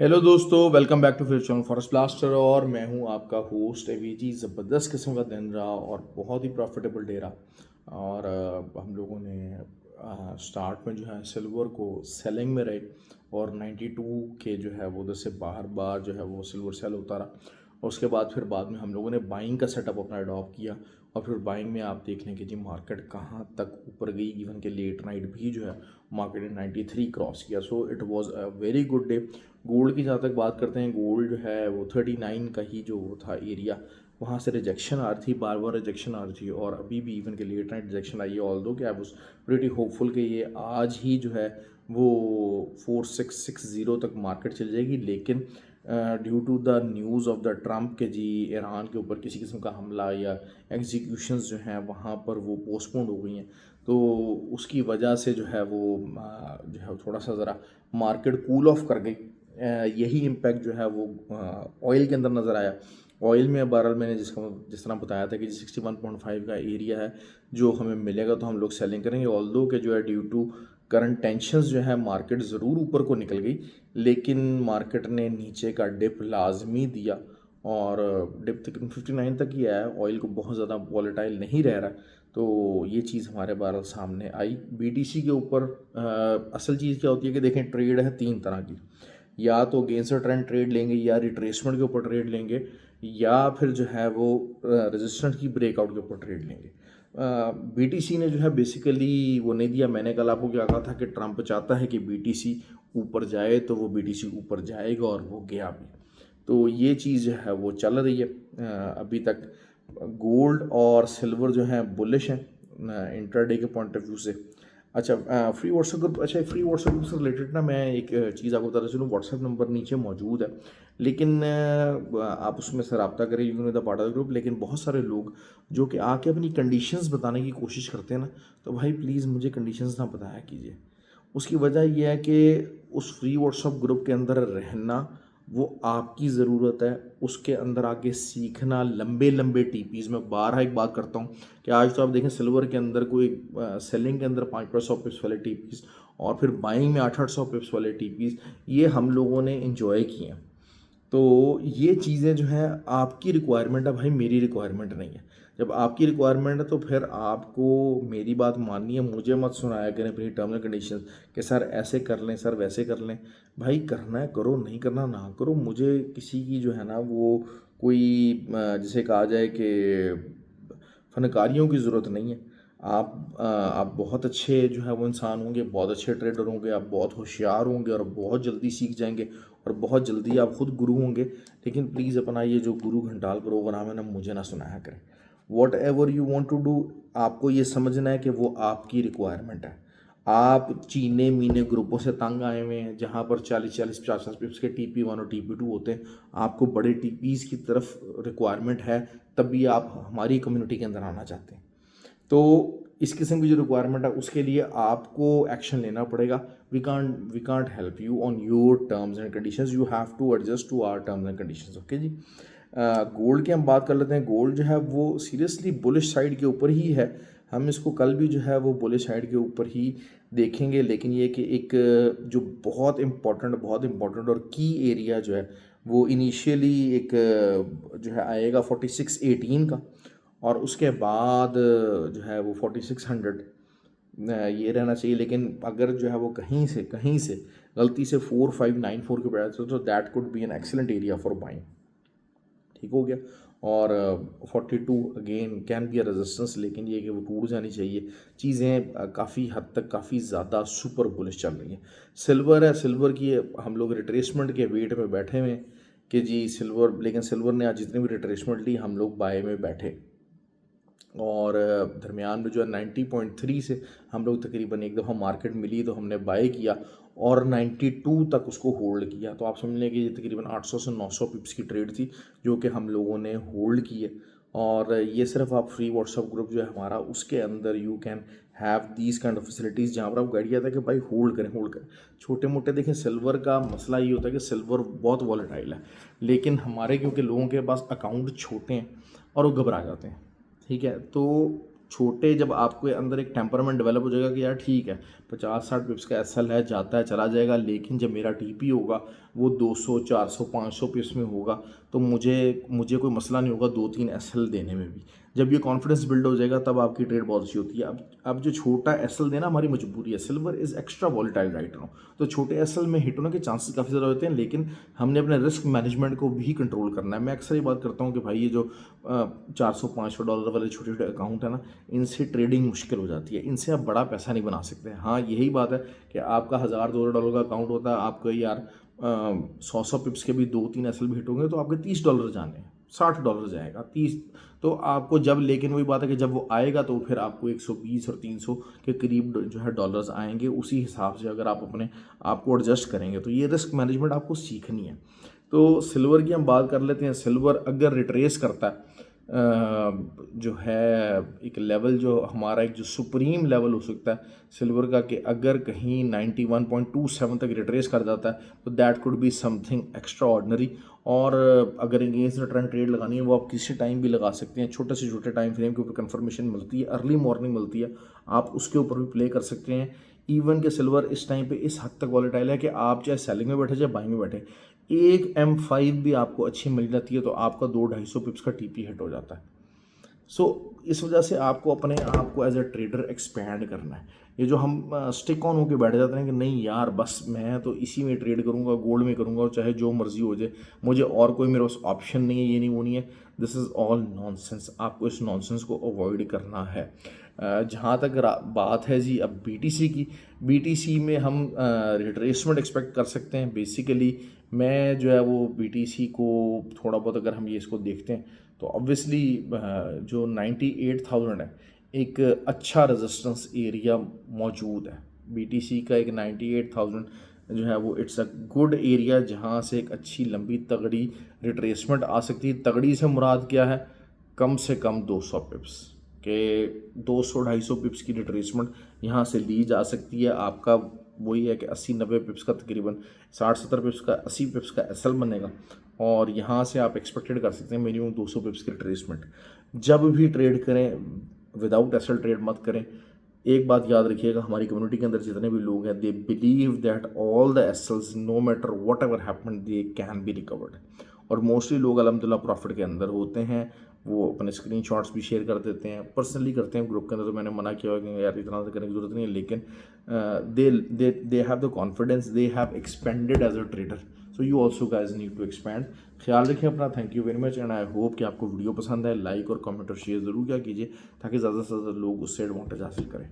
Hello दोस्तों, welcome back to फिर channel forest blaster. और मैं हूं आपका होस्ट एवीजी। ज़बरदस्त किस्म का दिन रहा और बहुत ही प्रॉफिटेबल डे रहा। और हम लोगों ने स्टार्ट में जो है सिल्वर को सेलिंग में रहे और 92 के जो है वो उधर से बाहर बार जो है वो सिल्वर सेल होता रहा। और उसके बाद फिर बाद में हम लोगों ने बाइंग का सेटअप अपना अडॉप्ट किया। और फिर बाइंग में आप देख लें कि जी मार्केट कहाँ तक ऊपर गई। इवन के लेट नाइट भी जो है मार्केट ने 93 क्रॉस किया। So it was a very good day. Gold की जहाँ तक बात करते हैं, गोल्ड जो है वो 39 का ही जो था एरिया, वहाँ से रिजेक्शन आ रही थी, बार बार रिजेक्शन आ रही थी। और अभी भी इवन के लेट नाइट रिजेक्शन आई है। ऑल दो कि आई वाज प्रीटी होपफुल कि ये आज ही जो है वो 4660 तक मार्केट चल जाएगी। लेकिन due to the news of the Trump के जी ईरान के ऊपर किसी किस्म का हमला या एग्जीक्यूशंस जो हैं वहाँ पर वो पोस्टपोन्ड हो गई हैं। तो उसकी वजह से जो है वो जो है थोड़ा सा ज़रा मार्केट कूल ऑफ कर गई। यही इम्पैक्ट जो है वो ऑयल के अंदर नज़र आया। ऑयल में बहरहाल मैंने जिस तरह बताया था कि 61.5 का एरिया है जो हमें मिलेगा तो हम लोग सेलिंग करेंगे। ऑल्दो के जो है ड्यू टू करंट टेंशंस जो है मार्केट ज़रूर ऊपर को निकल गई, लेकिन मार्केट ने नीचे का डिप लाजमी दिया और डिप तकरीबन 59 तक ही आया है। ऑयल को बहुत ज़्यादा वॉलेटाइल नहीं रह रहा। तो ये चीज़ हमारे बहरहाल सामने आई। बीटीसी के ऊपर असल चीज़ क्या होती है कि देखें, ट्रेड है तीन तरह की। या तो गेंसर ट्रेंड ट्रेड लेंगे, या रिट्रेसमेंट के ऊपर ट्रेड लेंगे, या फिर जो है वो रेजिस्टेंस की ब्रेकआउट के ऊपर ट्रेड लेंगे। बीटीसी ने जो है बेसिकली वो नहीं दिया। मैंने कल आपको क्या कहा था कि ट्रंप चाहता है कि बीटीसी ऊपर जाए, तो वो बीटीसी ऊपर जाएगा और वो गया भी। तो ये चीज़ है वो चल रही है अभी तक। गोल्ड और सिल्वर जो है बुलिश हैं इंट्राडे के पॉइंट ऑफ व्यू से। अच्छा, फ्री व्हाट्सएप ग्रुप। अच्छा, फ्री व्हाट्सएप ग्रुप से रिलेटेड ना मैं एक चीज़ आपको बताता चलूँ। व्हाट्सएप नंबर नीचे मौजूद है, लेकिन आप उसमें से रब्ता करें, you know the part of the group. लेकिन बहुत सारे लोग जो कि आके अपनी कंडीशंस बताने की कोशिश करते हैं ना, तो भाई प्लीज़ मुझे कंडीशंस ना बताया कीजिए। उसकी वजह यह है कि उस फ्री व्हाट्सएप ग्रुप के अंदर रहना वो आपकी ज़रूरत है। उसके अंदर आके सीखना लंबे लंबे टीपीज़ में बारहा एक बात करता हूँ कि आज तो आप देखें सिल्वर के अंदर कोई सेलिंग के अंदर 500 पिप्स वाले टीपीज़ और फिर बाइंग में 800 पिप्स वाले टीपीज़, ये हम लोगों ने इंजॉय किए हैं। तो ये चीज़ें जो हैं आपकी रिक्वायरमेंट है भाई, मेरी रिक्वायरमेंट नहीं है। जब आपकी रिक्वायरमेंट है तो फिर आपको मेरी बात माननी है। मुझे मत सुनाया करें अपनी टर्म्स एंड कंडीशंस कि सर ऐसे कर लें, सर वैसे कर लें। भाई करना है करो, नहीं करना ना करो। मुझे किसी की जो है ना वो कोई जिसे कहा जाए कि फनकारियों की ज़रूरत नहीं है। आप बहुत अच्छे जो है वो इंसान होंगे, बहुत अच्छे ट्रेडर होंगे, आप बहुत होशियार होंगे और बहुत जल्दी सीख जाएंगे और बहुत जल्दी आप खुद गुरु होंगे। लेकिन प्लीज़ अपना ये जो गुरु घंटाल प्रोग्राम है ना, मुझे ना सुनाया करें। Whatever you want to do, आपको ये समझना है कि वो आपकी रिक्वायरमेंट है। आप चीने मीने ग्रुपों से तंग आए हुए हैं जहाँ पर 40-40 50 पिप्स के TP1 और TP2 होते हैं। आपको बड़े टीपीज़ की तरफ रिक्वायरमेंट है, तब भी आप हमारी कम्युनिटी के अंदर आना चाहते हैं। तो इस किस्म की जो रिक्वायरमेंट है उसके लिए आपको एक्शन लेना पड़ेगा। We can't help you on your terms and conditions, you have to adjust to our terms and conditions. Okay ji. Gold की हम बात कर लेते हैं। गोल्ड जो है वो सीरियसली बुलिश साइड के ऊपर ही है। हम इसको कल भी जो है वो बुलिश साइड के ऊपर ही देखेंगे। लेकिन ये कि एक जो बहुत इंपॉर्टेंट और की एरिया जो है वो इनिशियली एक जो है आएगा 4618 का, और उसके बाद जो है वो 4600 ये रहना चाहिए। लेकिन अगर जो है वो कहीं से गलती से 4594 के बैठ तो that could be an excellent area for buying. ठीक हो गया। और 42 again can be a resistance, लेकिन ये कि वो टूट जानी चाहिए। चीज़ें काफ़ी हद तक काफ़ी ज़्यादा सुपर बुलिश चल रही हैं। सिल्वर है, सिल्वर की हम लोग रिट्रेसमेंट के वेट में बैठे हुए हैं कि जी सिल्वर, लेकिन सिल्वर ने आज जितनी भी रिट्रेसमेंट ली हम लोग बाय में बैठे। और दरमियान में जो है 90.3 से हम लोग तकरीबन एक दफ़ा मार्केट मिली तो हमने बाय किया और 92 तक उसको होल्ड किया। तो आप समझ लें कि ये तकरीबन 800 से 900 पिप्स की ट्रेड थी जो कि हम लोगों ने होल्ड की है। और ये सिर्फ आप फ्री व्हाट्सएप ग्रुप जो है हमारा, उसके अंदर you can have these kind of facilities जहाँ पर आपको गाइड किया था कि भाई होल्ड करें। छोटे मोटे देखें, सिल्वर का मसला ये होता है कि सिल्वर बहुत वॉलेटाइल है, लेकिन हमारे क्योंकि लोगों के पास अकाउंट छोटे हैं और वो घबरा जाते हैं। ठीक है, तो छोटे जब आपके अंदर एक टेम्परामेंट डेवलप हो जाएगा कि यार ठीक है 50-60 पिप्स का SL है, जाता है चला जाएगा, लेकिन जब मेरा TP होगा वो 200 400 500 पिप्स में होगा, तो मुझे कोई मसला नहीं होगा 2-3 एसएल देने में भी। जब ये कॉन्फिडेंस बिल्ड हो जाएगा तब आपकी ट्रेड बहुत अच्छी होती है। अब जो छोटा एसएल देना हमारी मजबूरी है। Silver is extra volatile right now, तो छोटे एसएल में हिट होने के चांसेस काफ़ी ज़्यादा होते हैं, लेकिन हमने अपने रिस्क मैनेजमेंट को भी कंट्रोल करना है। मैं अक्सर ये बात करता हूँ कि भाई ये जो $400-500 वाले छोटे छोटे अकाउंट है ना, इनसे ट्रेडिंग मुश्किल हो जाती है, इनसे आप बड़ा पैसा नहीं बना सकते। हाँ, यही बात है कि आपका $1000-2,000 का अकाउंट होता है, आपको यार 100 पिप्स के भी 2-3 एसएल भी हिट होंगे तो आपके $30 जाने हैं, $60 जाएगा, 30। तो आपको जब, लेकिन वही बात है कि जब वो आएगा तो फिर आपको 120 और 300 के करीब जो है डॉलर्स आएंगे। उसी हिसाब से अगर आप अपने आप को एडजस्ट करेंगे तो ये रिस्क मैनेजमेंट आपको सीखनी है। तो सिल्वर की हम बात कर लेते हैं। सिल्वर अगर रिट्रेस करता है जो है एक लेवल, जो हमारा एक जो सुप्रीम लेवल हो सकता है सिल्वर का, कि अगर कहीं 91.27 तक रिट्रेस कर जाता है तो that could be something extra ordinary. और अगर अगेंस्ट द ट्रेंड ट्रेड लगानी है वो आप किसी टाइम भी लगा सकते हैं। छोटे से छोटे टाइम फ्रेम के ऊपर कंफर्मेशन मिलती है, अर्ली मॉर्निंग मिलती है, आप उसके ऊपर भी प्ले कर सकते हैं। इवन के सिल्वर इस टाइम पे इस हद तक वॉलेटाइल है कि आप चाहे सेलिंग में बैठे चाहे बाइंग में बैठे, एक M5 भी आपको अच्छी मिल जाती है तो आपका 200-250 पिप्स का टीपी हिट हो जाता है। इस वजह से आपको अपने आप को एज अ ट्रेडर एक्सपैंड करना है। ये जो हम स्टिक ऑन होकर बैठ जाते हैं कि नहीं यार बस मैं तो इसी में ट्रेड करूँगा, गोल्ड में करूँगा, और चाहे जो मर्जी हो जाए, मुझे और कोई मेरे पास ऑप्शन नहीं है, ये नहीं वो नहीं है, दिस इज़ ऑल नॉनसेंस। आपको इस नॉनसेंस को अवॉइड करना है। जहाँ तक बात है जी अब बीटीसी की, बीटीसी में हम रिट्रेसमेंट एक्सपेक्ट कर सकते हैं। बेसिकली मैं जो है वो बीटीसी को थोड़ा बहुत, अगर हम ये इसको देखते हैं तो ऑब्वियसली जो 98,000 है, एक अच्छा रेजिस्टेंस एरिया मौजूद है। बीटीसी का एक 98,000 जो है वो इट्स अ गुड एरिया, जहाँ से एक अच्छी लंबी तगड़ी रिट्रेसमेंट आ सकती है। तगड़ी से मुराद क्या है? कम से कम 200 पिप्स के 200-250 पिप्स की रिट्रेसमेंट यहाँ से ली जा सकती है। आपका वही है कि 80-90 पिप्स का, तकरीबन 60-70 पिप्स का, 80 पिप्स का एसएल बनेगा, और यहाँ से आप एक्सपेक्टेड कर सकते हैं मिनिमम 200 पिप्स की रिट्रेसमेंट। जब भी ट्रेड करें विदाउट एसएल ट्रेड मत करें। एक बात याद रखिएगा, हमारी कम्युनिटी के अंदर जितने भी लोग हैं, they believe that all the एसएल्स no matter whatever happen they can be recovered. और मोस्टली लोग अल्हम्दुलिल्लाह प्रॉफिट के अंदर होते हैं। वो अपने स्क्रीनशॉट्स भी शेयर कर देते हैं, पर्सनली करते हैं ग्रुप के अंदर। तो मैंने मना किया कि यार इतना तो करने की ज़रूरत नहीं है, लेकिन they have the confidence, they have expanded as a trader, so you also guys need to expand. ख्याल रखें अपना। Thank you very much, and I hope कि आपको वीडियो पसंद है। लाइक और कमेंट और शेयर ज़रूर क्या कीजिए ताकि ज़्यादा से ज़्यादा लोग उससे एडवांटेज हासिल करें।